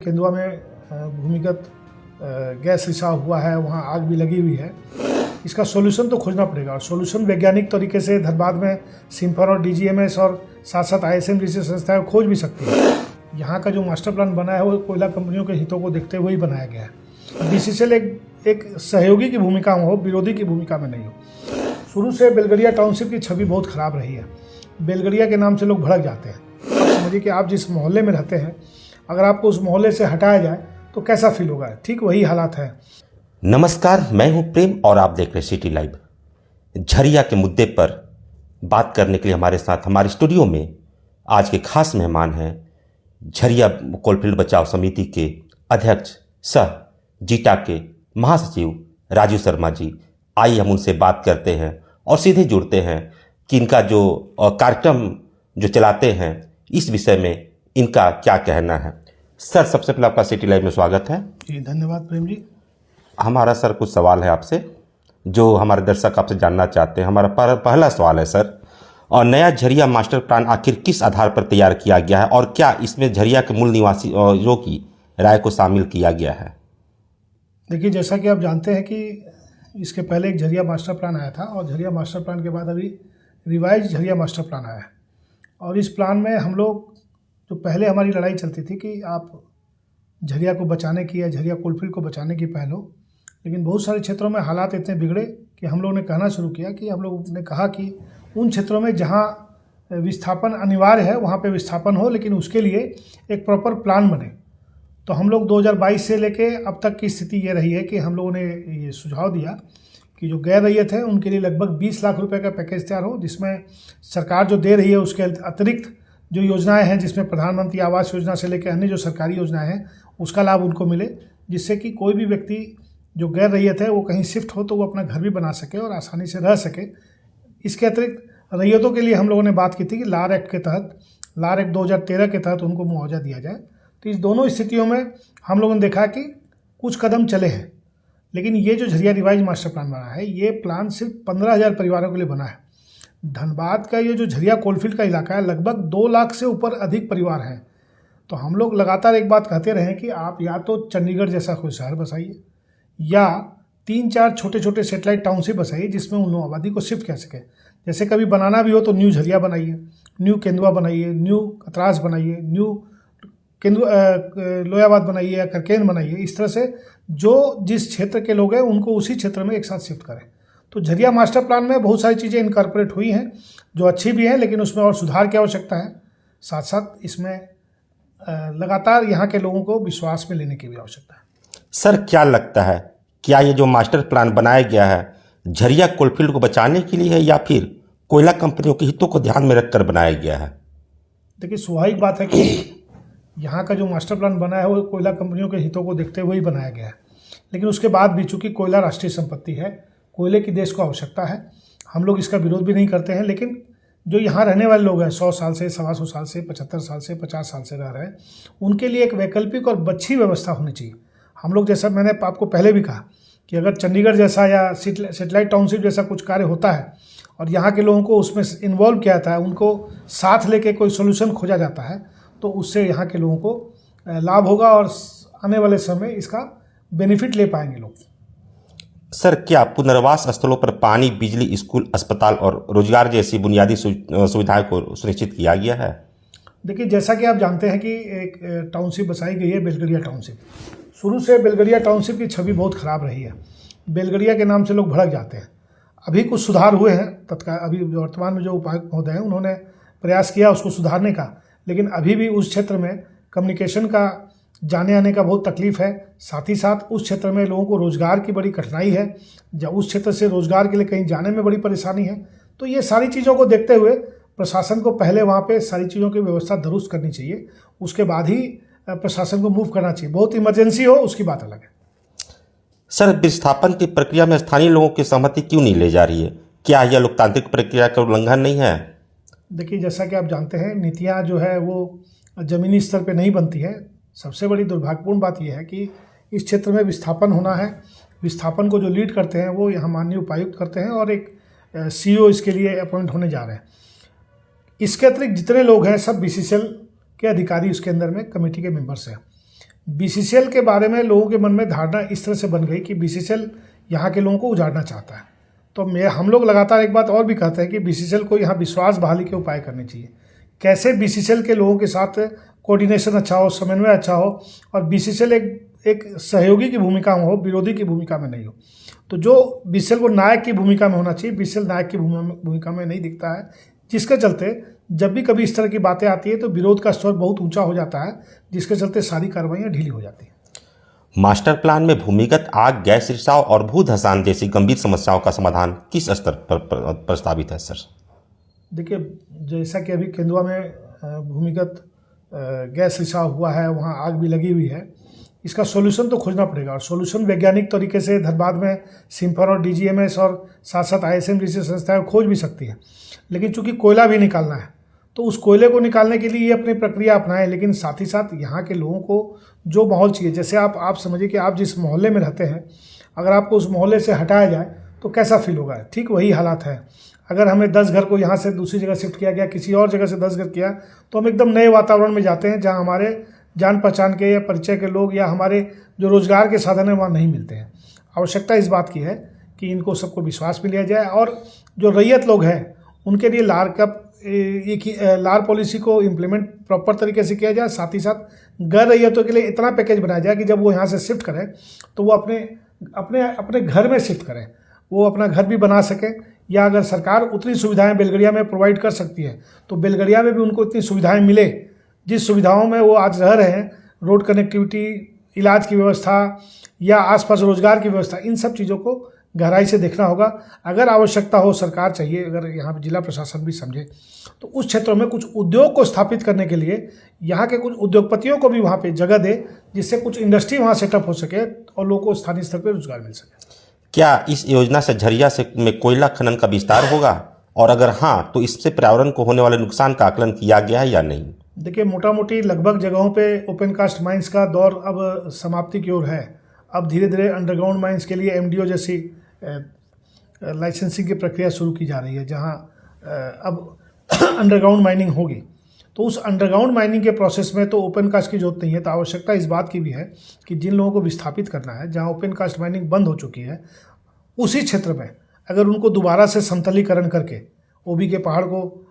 केंदुआ में भूमिगत गैस रिसाव हुआ है, वहाँ आग भी लगी हुई है। इसका सॉल्यूशन तो खोजना पड़ेगा और सॉल्यूशन वैज्ञानिक तरीके से धनबाद में सिम्फर और डीजीएमएस और साथ साथ आईएसएम जैसी संस्थाएं खोज भी सकती है। यहाँ का जो मास्टर प्लान बना है वो कोयला कंपनियों के हितों को देखते हुए ही बनाया गया है। बीसीसीएल एक सहयोगी की भूमिका में हो, विरोधी की भूमिका में नहीं हो। शुरू से बेलगड़िया टाउनशिप की छवि बहुत खराब रही है। बेलगड़िया के नाम से लोग भड़क जाते हैं। आप समझिए कि आप जिस मोहल्ले में रहते हैं, अगर आपको उस मोहल्ले से हटाया जाए तो कैसा फील होगा। ठीक वही हालात है। नमस्कार, मैं हूं प्रेम और आप देख रहे सिटी लाइव। झरिया के मुद्दे पर बात करने के लिए हमारे साथ हमारे स्टूडियो में आज के खास मेहमान हैं झरिया कोलफील्ड बचाव समिति के अध्यक्ष सह जीटा के महासचिव राजू शर्मा जी। आइए हम उनसे बात करते हैं और सीधे जुड़ते हैं कि इनका जो कार्यक्रम जो चलाते हैं इस विषय में इनका क्या कहना है। सर, सबसे पहले आपका सिटी लाइव में स्वागत है। जी धन्यवाद प्रेम जी। हमारा सर कुछ सवाल है आपसे जो हमारे दर्शक आपसे जानना चाहते हैं। हमारा पहला सवाल है सर, और नया झरिया मास्टर प्लान आखिर किस आधार पर तैयार किया गया है और क्या इसमें झरिया के मूल निवासियों की राय को शामिल किया गया है? देखिए, जैसा कि आप जानते हैं कि इसके पहले एक झरिया मास्टर प्लान आया था और झरिया मास्टर प्लान के बाद अभी रिवाइज झरिया मास्टर प्लान आया है। और इस प्लान में हम लोग जो पहले हमारी लड़ाई चलती थी कि आप झरिया को बचाने की या झरिया कोलफील्ड को बचाने की पहल हो, लेकिन बहुत सारे क्षेत्रों में हालात इतने बिगड़े कि हम लोगों ने कहना शुरू किया कि हम लोग ने कहा कि उन क्षेत्रों में जहाँ विस्थापन अनिवार्य है वहाँ पे विस्थापन हो, लेकिन उसके लिए एक प्रॉपर प्लान बने। तो हम लोग 2022 से लेके अब तक की स्थिति ये रही है कि हम लोगों ने ये सुझाव दिया कि जो गैर रैयत है उनके लिए लगभग 20 लाख रुपए का पैकेज तैयार हो, जिसमें सरकार जो दे रही है उसके अतिरिक्त जो योजनाएं हैं, जिसमें प्रधानमंत्री आवास योजना से लेकर अन्य जो सरकारी योजनाएं हैं उसका लाभ उनको मिले, जिससे कि कोई भी व्यक्ति जो गैर रैयत है वो कहीं शिफ्ट हो तो वो अपना घर भी बना सके और आसानी से रह सके। इसके अतिरिक्त रैयतों के लिए हम लोगों ने बात की थी कि लार एक्ट के तहत, लार एक्ट 2013 के तहत उनको मुआवजा दिया जाए। तो इस दोनों स्थितियों में हम लोगों ने देखा कि कुछ कदम चले हैं, लेकिन ये जो झरिया रिवाइज मास्टर प्लान बना है ये प्लान सिर्फ 15,000 परिवारों के लिए बना है। धनबाद का ये जो झरिया कोलफील्ड का इलाका है लगभग 2 लाख से ऊपर अधिक परिवार हैं। तो हम लोग लगातार एक बात कहते रहे कि आप या तो चंडीगढ़ जैसा कोई शहर बसाइए या 3-4 छोटे छोटे सेटेलाइट टाउनशिप बसाइए जिसमें उन आबादी को शिफ्ट कर सके। जैसे कभी बनाना भी हो तो न्यू झरिया बनाइए, न्यू केंदुआ बनाइए, न्यू कतरास बनाइए, न्यू लोयाबाद बनाइए या करकेन बनाइए। इस तरह से जो जिस क्षेत्र के लोग हैं उनको उसी क्षेत्र में एक साथ शिफ्ट करें। तो झरिया मास्टर प्लान में बहुत सारी चीज़ें इनकॉर्पोरेट हुई हैं जो अच्छी भी हैं, लेकिन उसमें और सुधार की आवश्यकता है। साथ साथ इसमें लगातार यहाँ के लोगों को विश्वास में लेने की भी आवश्यकता है। सर, क्या लगता है, क्या ये जो मास्टर प्लान बनाया गया है झरिया कोलफील्ड को बचाने के लिए है या फिर कोयला कंपनियों के हितों को ध्यान में रखकर बनाया गया है? देखिए, स्वाभाविक बात है कि यहाँ का जो मास्टर प्लान बना है वो कोयला कंपनियों के हितों को देखते हुए ही बनाया गया है, लेकिन उसके बाद भी चूँकि कोयला राष्ट्रीय संपत्ति है, कोयले की देश को आवश्यकता है, हम लोग इसका विरोध भी नहीं करते हैं। लेकिन जो यहाँ रहने वाले लोग हैं 100 साल से, 125 साल से, 75 साल से, 50 साल से रह रहे हैं, उनके लिए एक वैकल्पिक और अच्छी व्यवस्था होनी चाहिए। हम लोग, जैसा मैंने आपको पहले भी कहा कि अगर चंडीगढ़ जैसा या सेटेलाइट टाउनशिप जैसा कुछ कार्य होता है और यहाँ के लोगों को उसमें इन्वॉल्व किया जाता है, उनको साथ लेके कोई सोल्यूशन खोजा जाता है, तो उससे यहाँ के लोगों को लाभ होगा और आने वाले समय इसका बेनिफिट ले पाएंगे लोग। सर, क्या पुनर्वास स्थलों पर पानी, बिजली, स्कूल, अस्पताल और रोजगार जैसी बुनियादी सुविधाओं को सुनिश्चित किया गया है? देखिए, जैसा कि आप जानते हैं कि एक टाउनशिप बसाई गई है बेलगड़िया टाउनशिप। शुरू से बेलगड़िया टाउनशिप की छवि बहुत खराब रही है। बेलगड़िया के नाम से लोग भड़क जाते हैं। अभी कुछ सुधार हुए हैं तत्काल, अभी वर्तमान में जो उपायुक्त महोदय हैं उन्होंने प्रयास किया उसको सुधारने का, लेकिन अभी भी उस क्षेत्र में कम्युनिकेशन का, जाने आने का बहुत तकलीफ है। साथ ही साथ उस क्षेत्र में लोगों को रोज़गार की बड़ी कठिनाई है, जब उस क्षेत्र से रोज़गार के लिए कहीं जाने में बड़ी परेशानी है। तो ये सारी चीज़ों को देखते हुए प्रशासन को पहले वहाँ पे सारी चीज़ों की व्यवस्था दुरुस्त करनी चाहिए, उसके बाद ही प्रशासन को मूव करना चाहिए। बहुत इमरजेंसी हो उसकी बात अलग है। सर, विस्थापन की प्रक्रिया में स्थानीय लोगों की सहमति क्यों नहीं ले जा रही है? क्या यह लोकतांत्रिक प्रक्रिया का उल्लंघन नहीं है? देखिए, जैसा कि आप जानते हैं नीतियाँ जो है वो ज़मीनी स्तर पर नहीं बनती है। सबसे बड़ी दुर्भाग्यपूर्ण बात यह है कि इस क्षेत्र में विस्थापन होना है। विस्थापन को जो लीड करते हैं वो यहाँ माननीय उपायुक्त करते हैं और एक सीईओ इसके लिए अपॉइंट होने जा रहे हैं। इसके अतिरिक्त जितने लोग हैं सब बीसीसीएल के अधिकारी उसके अंदर में कमेटी के मेंबर्स हैं। बीसीसीएल के बारे में लोगों के मन में धारणा इस तरह से बन गई कि बीसीसीएल यहाँ के लोगों को उजाड़ना चाहता है। तो हम लोग लगातार एक बात और भी कहते हैं कि बीसीसीएल को यहाँ विश्वास बहाली के उपाय करने चाहिए। कैसे बीसीसीएल के लोगों के साथ कोऑर्डिनेशन अच्छा हो, समन्वय अच्छा हो और बीसीसीएल एक सहयोगी की भूमिका में हो, विरोधी की भूमिका में नहीं हो। तो जो बीसीसीएल को नायक की भूमिका में होना चाहिए, बीसीसीएल नायक की भूमिका में नहीं दिखता है, जिसके चलते जब भी कभी इस तरह की बातें आती है तो विरोध का स्तर बहुत ऊंचा हो जाता है, जिसके चलते सारी कार्रवाइयाँ ढीली हो जाती हैं। मास्टर प्लान में भूमिगत आग, गैस रिसाव और भू धंसान जैसी गंभीर समस्याओं का समाधान किस स्तर पर प्रस्तावित है सर? देखिए, जैसा कि अभी केंदुआ में भूमिगत गैस रिसाव हुआ है, वहाँ आग भी लगी हुई है, इसका सॉल्यूशन तो खोजना पड़ेगा। और सॉल्यूशन वैज्ञानिक तरीके से धनबाद में सिम्फर और डीजीएमएस और साथ साथ आईएसएम जैसी संस्थाएं खोज भी सकती है। लेकिन चूंकि कोयला भी निकालना है तो उस कोयले को निकालने के लिए ये अपनी प्रक्रिया अपनाएं, लेकिन साथ ही साथ यहाँ के लोगों को जो माहौल चाहिए, जैसे आप समझिए कि आप जिस मोहल्ले में रहते हैं, अगर आपको उस मोहल्ले से हटाया जाए तो कैसा फील होगा, ठीक वही हालात है। अगर हमें 10 घर को यहाँ से दूसरी जगह शिफ्ट किया गया, किसी और जगह से 10 घर किया, तो हम एकदम नए वातावरण में जाते हैं जहाँ हमारे जान पहचान के या परिचय के लोग या हमारे जो रोजगार के साधन हैं वहाँ नहीं मिलते हैं। आवश्यकता इस बात की है कि इनको सबको विश्वास में लिया जाए और जो रैयत लोग हैं उनके लिए लार पॉलिसी को इम्प्लीमेंट प्रॉपर तरीके से किया जाए। साथ ही साथ गैर रैयतों के लिए इतना पैकेज बनाया जाए कि जब वो यहाँ से शिफ्ट करें तो वो अपने घर में शिफ्ट करें, वो अपना घर भी बना सकें, या अगर सरकार उतनी सुविधाएं बेलगड़िया में प्रोवाइड कर सकती है तो बेलगड़िया में भी उनको इतनी सुविधाएं मिले जिस सुविधाओं में वो आज रह रहे हैं, रोड कनेक्टिविटी, इलाज की व्यवस्था या आसपास रोजगार की व्यवस्था, इन सब चीज़ों को गहराई से देखना होगा। अगर आवश्यकता हो, सरकार चाहिए, अगर यहाँ पर जिला प्रशासन भी समझे तो उस क्षेत्रों में कुछ उद्योग को स्थापित करने के लिए यहाँ के कुछ उद्योगपतियों को भी वहाँ पे जगह दे, जिससे कुछ इंडस्ट्री वहाँ सेटअप हो सके और लोगों को स्थानीय स्तर पर रोजगार मिल सके। क्या इस योजना से झरिया में कोयला खनन का विस्तार होगा, और अगर हाँ तो इससे पर्यावरण को होने वाले नुकसान का आकलन किया गया है या नहीं? देखिए, मोटा मोटी लगभग जगहों पे ओपन कास्ट माइंस का दौर अब समाप्ति की ओर है। अब धीरे धीरे अंडरग्राउंड माइंस के लिए एमडीओ जैसी लाइसेंसिंग की प्रक्रिया शुरू की जा रही है, जहां अब अंडरग्राउंड माइनिंग होगी। तो उस अंडरग्राउंड माइनिंग के प्रोसेस में तो ओपन कास्ट की जरूरत नहीं है। तो आवश्यकता इस बात की भी है कि जिन लोगों को विस्थापित करना है, जहां ओपन कास्ट माइनिंग बंद हो चुकी है, उसी क्षेत्र में अगर उनको दोबारा से समतलीकरण करके, ओबी के पहाड़ को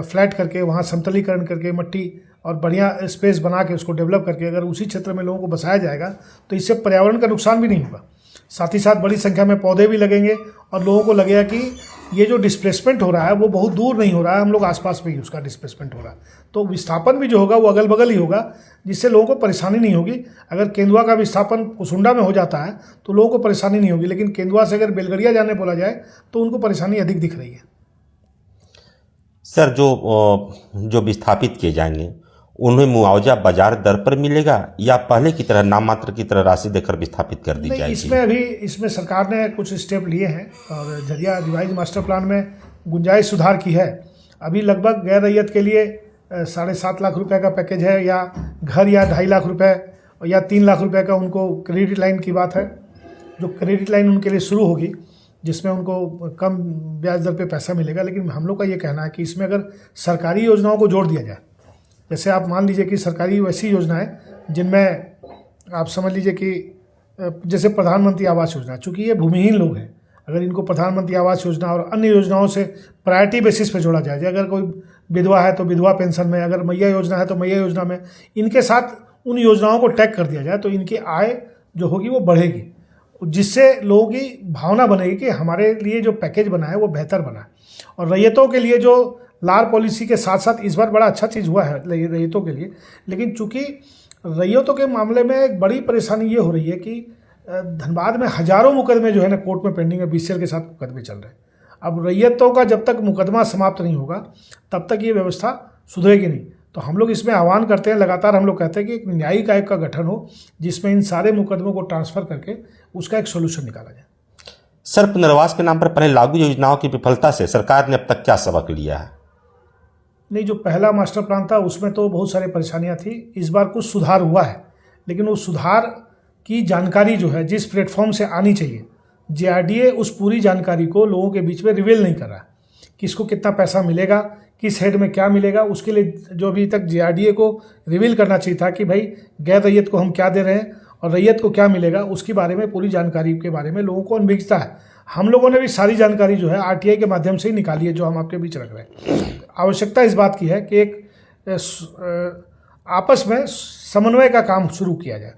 फ्लैट करके वहाँ समतलीकरण करके मट्टी और बढ़िया स्पेस बना के उसको डेवलप करके अगर उसी क्षेत्र में लोगों को बसाया जाएगा तो इससे पर्यावरण का नुकसान भी नहीं होगा। साथ ही साथ बड़ी संख्या में पौधे भी लगेंगे और लोगों को लगेगा कि ये जो डिस्प्लेसमेंट हो रहा है वो बहुत दूर नहीं हो रहा है, हम लोग आसपास में ही उसका डिस्प्लेसमेंट हो रहा है। तो विस्थापन भी जो होगा वो अगल बगल ही होगा, जिससे लोगों को परेशानी नहीं होगी। अगर केंदुआ का विस्थापन कुसुंडा में हो जाता है तो लोगों को परेशानी नहीं होगी, लेकिन केंदुआ से अगर बेलगड़िया जाने बोला जाए तो उनको परेशानी अधिक दिख रही है। सर, जो विस्थापित किए जाएंगे उन्हें मुआवजा बाजार दर पर मिलेगा या पहले की तरह नाम मात्र की तरह राशि देकर विस्थापित कर दी जाएगी? इसमें सरकार ने कुछ स्टेप लिए हैं और झरिया रिवाइज मास्टर प्लान में गुंजाइश सुधार की है। अभी लगभग गैर रैयत के लिए 7.5 लाख रुपए का पैकेज है, या घर या 2.5 लाख रुपए या 3 लाख रुपए का उनको क्रेडिट लाइन की बात है। जो क्रेडिट लाइन उनके लिए शुरू होगी जिसमें उनको कम ब्याज दर पे पैसा मिलेगा। लेकिन हम लोग का ये कहना है कि इसमें अगर सरकारी योजनाओं को जोड़ दिया जाए, जैसे आप मान लीजिए कि सरकारी वैसी योजनाएं जिनमें आप समझ लीजिए कि जैसे प्रधानमंत्री आवास योजना, चूँकि ये भूमिहीन लोग हैं, अगर इनको प्रधानमंत्री आवास योजना और अन्य योजनाओं से प्रायोरिटी बेसिस पे जोड़ा जाए, अगर कोई विधवा है तो विधवा पेंशन में, अगर मैया योजना है तो मैया योजना में, इनके साथ उन योजनाओं को टैग कर दिया जाए तो इनकी आय जो होगी वो बढ़ेगी, जिससे लोगों की भावना बनेगी कि हमारे लिए जो पैकेज बना है वो बेहतर बना है। और रैयतों के लिए जो लार पॉलिसी के साथ साथ इस बार बड़ा अच्छा चीज़ हुआ है रैयतों के लिए, लेकिन चूंकि रैयतों के मामले में एक बड़ी परेशानी ये हो रही है कि धनबाद में हजारों मुकदमे जो है ना कोर्ट में पेंडिंग है, बीसीएल के साथ मुकदमे चल रहे हैं। अब रैयतों का जब तक मुकदमा समाप्त नहीं होगा तब तक ये व्यवस्था सुधरेगी नहीं। तो हम लोग इसमें आह्वान करते हैं, लगातार हम लोग कहते हैं कि एक न्यायिक आयोग का गठन हो जिसमें इन सारे मुकदमों को ट्रांसफर करके उसका एक सोल्यूशन निकाला जाए। सर, पुनर्वास के नाम पर पहले लागू योजनाओं की विफलता से सरकार ने अब तक क्या सबक लिया है? नहीं, जो पहला मास्टर प्लान था उसमें तो बहुत सारी परेशानियां थी। इस बार कुछ सुधार हुआ है, लेकिन उस सुधार की जानकारी जो है जिस प्लेटफॉर्म से आनी चाहिए, जेआरडीए उस पूरी जानकारी को लोगों के बीच में रिवील नहीं कर रहा है। किसको कितना पैसा मिलेगा, किस हेड में क्या मिलेगा, उसके लिए जो अभी तक JRDA को रिवील करना चाहिए था कि भाई गैर रैयत को हम क्या दे रहे हैं और रैयत को क्या मिलेगा, उसके बारे में पूरी जानकारी के बारे में लोगों को अनभिज्ञता है। हम लोगों ने भी सारी जानकारी जो है RTI के माध्यम से ही निकाली है, जो हम आपके बीच रख रहे हैं। आवश्यकता इस बात की है कि एक आपस में समन्वय का काम शुरू किया जाए,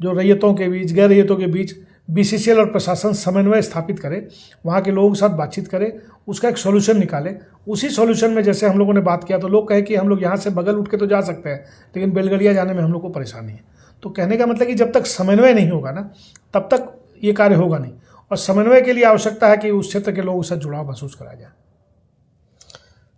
जो रैयतों के बीच गैर रैयतों के बीच BCCL और प्रशासन समन्वय स्थापित करे, वहाँ के लोगों के साथ बातचीत करे, उसका एक सॉल्यूशन निकाले। उसी सॉल्यूशन में जैसे हम लोगों ने बात किया तो लोग कहे कि हम लोग यहाँ से बगल उठ के तो जा सकते हैं, लेकिन बेलगड़िया जाने में हम लोग को परेशानी है। तो कहने का मतलब कि जब तक समन्वय नहीं होगा ना, तब तक ये कार्य होगा नहीं। और समन्वय के लिए आवश्यकता है कि उस क्षेत्र के लोगों से जुड़ाव महसूस कराया जाए।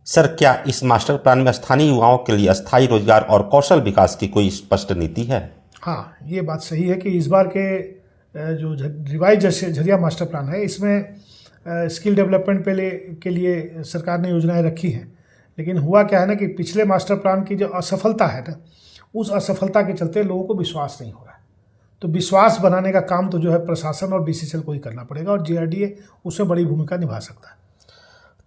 सर, क्या इस मास्टर प्लान में स्थानीय युवाओं के लिए अस्थायी रोजगार और कौशल विकास की कोई स्पष्ट नीति है? हाँ, ये बात सही है कि इस बार के जो रिवाइज झरिया मास्टर प्लान है, इसमें स्किल डेवलपमेंट के लिए सरकार ने योजनाएं रखी हैं। लेकिन हुआ क्या है ना कि पिछले मास्टर प्लान की जो असफलता है ना, उस असफलता के चलते लोगों को विश्वास नहीं हो रहा है। तो विश्वास बनाने का काम तो जो है प्रशासन और BCCL को ही करना पड़ेगा, और JRDA उसमें बड़ी भूमिका निभा सकता है।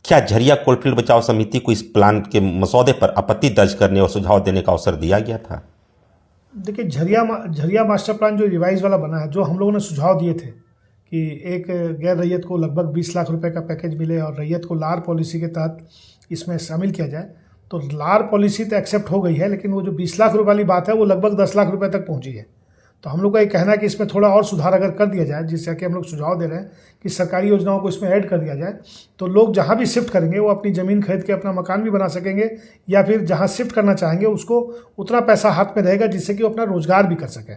क्या झरिया कोलफील्ड बचाओ समिति को इस प्लान के मसौदे पर आपत्ति दर्ज करने और सुझाव देने का अवसर दिया गया था? देखिए, झरिया मास्टर प्लान जो रिवाइज वाला बना है, जो हम लोगों ने सुझाव दिए थे कि एक गैर रैयत को लगभग 20 लाख रुपए का पैकेज मिले और रैयत को लार पॉलिसी के तहत इसमें शामिल किया जाए, तो लार पॉलिसी तो एक्सेप्ट हो गई है, लेकिन वो जो 20 लाख रुपये वाली बात है वो लगभग 10 लाख रुपए तक पहुंची है। तो हम लोग का ये कहना है कि इसमें थोड़ा और सुधार अगर कर दिया जाए, जिससे कि हम लोग सुझाव दे रहे हैं कि सरकारी योजनाओं को इसमें ऐड कर दिया जाए, तो लोग जहाँ भी शिफ्ट करेंगे वो अपनी ज़मीन खरीद के अपना मकान भी बना सकेंगे, या फिर जहाँ शिफ्ट करना चाहेंगे उसको उतना पैसा हाथ में रहेगा जिससे कि वो अपना रोजगार भी कर सके,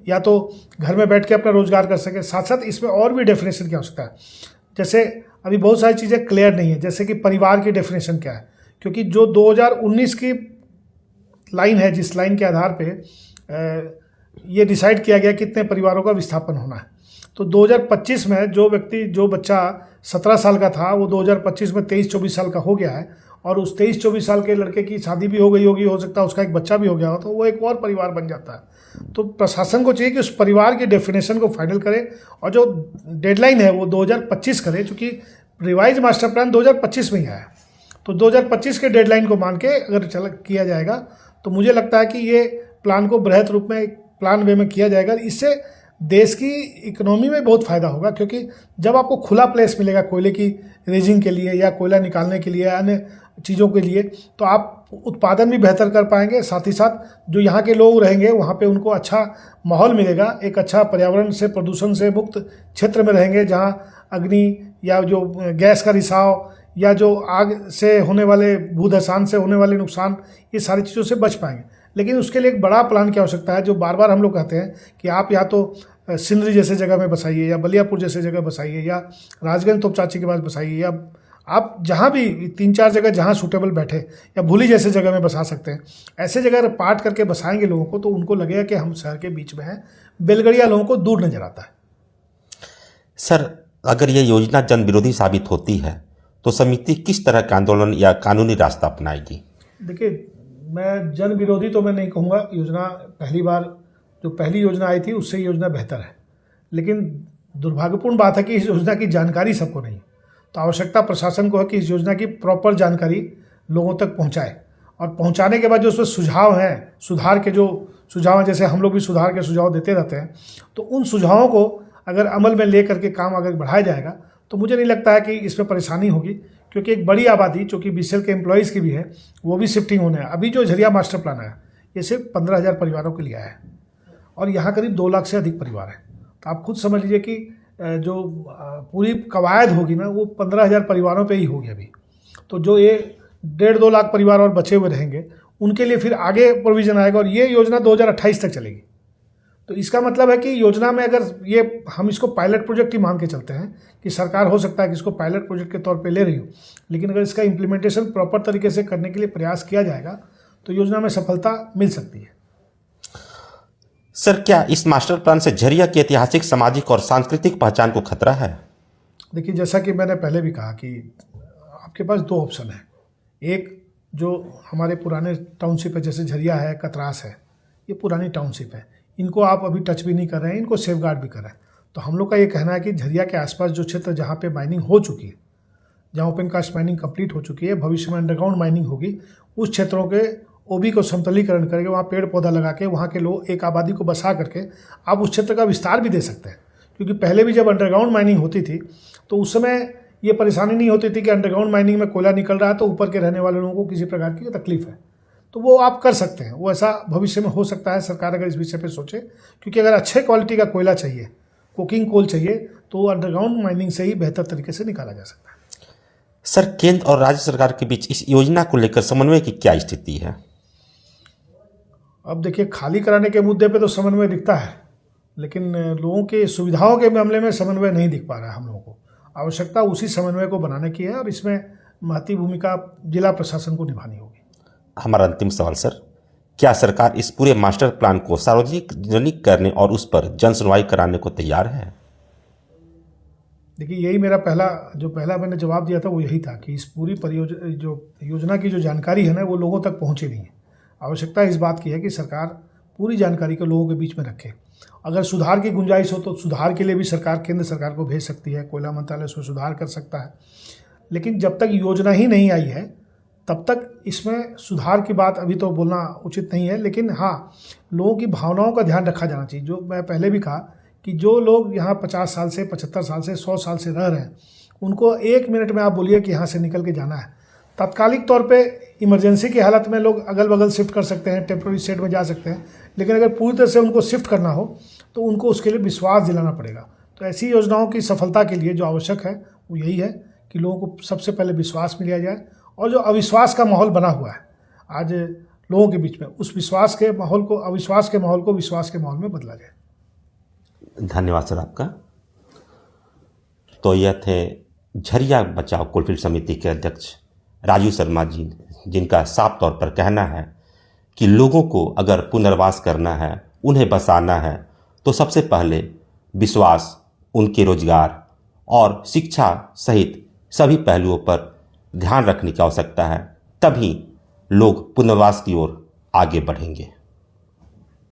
या तो घर में बैठ के अपना रोजगार कर सके। साथ साथ इसमें और भी डेफिनेशन की आवश्यकता है। जैसे अभी बहुत सारी चीज़ें क्लियर नहीं है, जैसे कि परिवार की डेफिनेशन क्या है, क्योंकि जो 2019 की लाइन है, जिस लाइन के आधार पे ये डिसाइड किया गया कितने परिवारों का विस्थापन होना है, तो 2025 में जो बच्चा 17 साल का था वो 2025 में 23-24 साल का हो गया है, और उस 23-24 साल के लड़के की शादी भी हो गई होगी, हो सकता है उसका एक बच्चा भी हो गया हो, तो वो एक और परिवार बन जाता है। तो प्रशासन को चाहिए कि उस परिवार की डेफिनेशन को फाइनल करे, और जो डेडलाइन है वो 2025 करे, चूँकि रिवाइज मास्टर प्लान 2025 में ही आया है। तो 2025 के डेडलाइन को मान के अगर किया जाएगा तो मुझे लगता है कि ये प्लान को बृहत रूप में प्लान वे में किया जाएगा। इससे देश की इकोनॉमी में बहुत फ़ायदा होगा, क्योंकि जब आपको खुला प्लेस मिलेगा कोयले की रेजिंग के लिए या कोयला निकालने के लिए, अन्य चीज़ों के लिए, तो आप उत्पादन भी बेहतर कर पाएंगे। साथ ही साथ जो यहाँ के लोग रहेंगे वहाँ पे उनको अच्छा माहौल मिलेगा, एक अच्छा पर्यावरण से, प्रदूषण से मुक्त क्षेत्र में रहेंगे, जहाँ अग्नि या जो गैस का रिसाव या जो आग से होने वाले, भूधसान से होने वाले नुकसान, ये सारी चीज़ों से बच पाएंगे। लेकिन उसके लिए एक बड़ा प्लान की आवश्यकता है, जो बार बार हम लोग कहते हैं कि आप या तो सिंदरी जैसे जगह में बसाइए, या बलियापुर जैसे जगह बसाइए, या राजगंज तोपचाची के पास बसाइए, या आप जहाँ भी 3-4 जगह जहाँ सूटेबल बैठे, या भूली जैसे जगह में बसा सकते हैं। ऐसे जगह पार्ट करके बसाएंगे लोगों को, तो उनको लगेगा कि हम शहर के बीच में हैं। बेलगड़िया लोगों को दूर नजर आता है। सर, अगर ये योजना जन विरोधी साबित होती है तो समिति किस तरह का आंदोलन या कानूनी रास्ता अपनाएगी? देखिए, मैं जन विरोधी तो मैं नहीं कहूँगा। योजना पहली योजना आई थी उससे योजना बेहतर है, लेकिन दुर्भाग्यपूर्ण बात है कि इस योजना की जानकारी सबको नहीं। तो आवश्यकता प्रशासन को है कि इस योजना की प्रॉपर जानकारी लोगों तक पहुंचाए, और पहुंचाने के बाद जो उसमें सुझाव हैं, सुधार के जो सुझाव हैं, जैसे हम लोग भी सुधार के सुझाव देते रहते हैं, तो उन सुझावों को अगर अमल में ले करके काम अगर बढ़ाया जाएगा तो मुझे नहीं लगता है कि इसमें परेशानी होगी, क्योंकि एक बड़ी आबादी जो कि BCL के एम्प्लॉयज़ की भी है, वो भी शिफ्टिंग होने है। अभी जो झरिया मास्टर प्लान है ये सिर्फ 15,000 परिवारों के लिए आया है, और यहाँ करीब 2 लाख से अधिक परिवार हैं। तो आप खुद समझ लीजिए कि जो पूरी कवायद होगी ना, वो 15,000 परिवारों पे ही होगी अभी। तो जो ये 1.5-2 लाख परिवार और बचे हुए रहेंगे, उनके लिए फिर आगे प्रोविज़न आएगा, और ये योजना 2028 तक चलेगी। तो इसका मतलब है कि योजना में अगर ये हम इसको पायलट प्रोजेक्ट ही मान के चलते हैं कि सरकार हो सकता है कि इसको पायलट प्रोजेक्ट के तौर पे ले रही हो, लेकिन अगर इसका इम्प्लीमेंटेशन प्रॉपर तरीके से करने के लिए प्रयास किया जाएगा तो योजना में सफलता मिल सकती है। सर, क्या इस मास्टर प्लान से झरिया की ऐतिहासिक, सामाजिक और सांस्कृतिक पहचान को खतरा है? देखिए, जैसा कि मैंने पहले भी कहा कि आपके पास 2 ऑप्शन है। एक, जो हमारे पुराने टाउनशिप है, जैसे झरिया है, कतरास है, ये पुरानी टाउनशिप है, इनको आप अभी टच भी नहीं कर रहे हैं, इनको सेफ गार्ड भी कर रहे हैं। तो हम लोग का ये कहना है कि झरिया के आसपास जो क्षेत्र जहाँ पे माइनिंग हो चुकी है, जहाँ ओपन कास्ट माइनिंग कंप्लीट हो चुकी है, भविष्य में अंडरग्राउंड माइनिंग होगी, उस क्षेत्रों के ओबी को समतलीकरण करके वहाँ पेड़ पौधा लगा के वहाँ के लोग एक आबादी को बसा करके आप उस क्षेत्र का विस्तार भी दे सकते हैं। क्योंकि पहले भी जब अंडरग्राउंड माइनिंग होती थी तो उस समय ये परेशानी नहीं होती थी कि अंडरग्राउंड माइनिंग में कोयला निकल रहा है तो ऊपर के रहने वाले लोगों को किसी प्रकार की तकलीफ है। तो वो आप कर सकते हैं, वो ऐसा भविष्य में हो सकता है, सरकार अगर इस विषय पे सोचे। क्योंकि अगर अच्छे क्वालिटी का कोयला चाहिए, कोकिंग कोल चाहिए, तो अंडरग्राउंड माइनिंग से ही बेहतर तरीके से निकाला जा सकता है। सर, केंद्र और राज्य सरकार के बीच इस योजना को लेकर समन्वय की क्या स्थिति है? अब देखिए, खाली कराने के मुद्दे पे तो समन्वय दिखता है, लेकिन लोगों की सुविधाओं के मामले में समन्वय नहीं दिख पा रहा है। हम लोगों को आवश्यकता उसी समन्वय को बनाने की है और इसमें महती भूमिका जिला प्रशासन को निभानी होगी। हमारा अंतिम सवाल सर, क्या सरकार इस पूरे मास्टर प्लान को सार्वजनिक करने और उस पर जन सुनवाई कराने को तैयार है? देखिए, यही मेरा पहला मैंने जवाब दिया था वो यही था कि इस पूरी योजना की जो जानकारी है ना, वो लोगों तक पहुंची नहीं है। आवश्यकता इस बात की है कि सरकार पूरी जानकारी को लोगों के बीच में रखे। अगर सुधार की गुंजाइश हो तो सुधार के लिए भी सरकार केंद्र सरकार को भेज सकती है, कोयला मंत्रालय उसमें सुधार कर सकता है। लेकिन जब तक योजना ही नहीं आई है तब तक इसमें सुधार की बात अभी तो बोलना उचित नहीं है। लेकिन हाँ, लोगों की भावनाओं का ध्यान रखा जाना चाहिए। जो मैं पहले भी कहा कि जो लोग यहाँ 50 साल से, 75 साल से, 100 साल से रह रहे हैं, उनको 1 मिनट में आप बोलिए कि यहाँ से निकल के जाना है, तात्कालिक तौर पे इमरजेंसी की हालत में लोग अगल बगल शिफ्ट कर सकते हैं, टेम्प्रोरी स्टेट में जा सकते हैं। लेकिन अगर पूरी तरह से उनको शिफ्ट करना हो तो उनको उसके लिए विश्वास दिलाना पड़ेगा। तो ऐसी योजनाओं की सफलता के लिए जो आवश्यक है वो यही है कि लोगों को सबसे पहले विश्वास मिलाया जाए, और जो अविश्वास का माहौल बना हुआ है आज लोगों के बीच में, उस अविश्वास के माहौल को विश्वास के माहौल में बदला जाए। धन्यवाद सर आपका। तो यह थे झरिया बचाओ कोलफील्ड समिति के अध्यक्ष राजू शर्मा जी, जिनका साफ तौर पर कहना है कि लोगों को अगर पुनर्वास करना है, उन्हें बसाना है, तो सबसे पहले विश्वास, उनके रोजगार और शिक्षा सहित सभी पहलुओं पर ध्यान रखने की आवश्यकता है। तभी लोग पुनर्वास की ओर आगे बढ़ेंगे।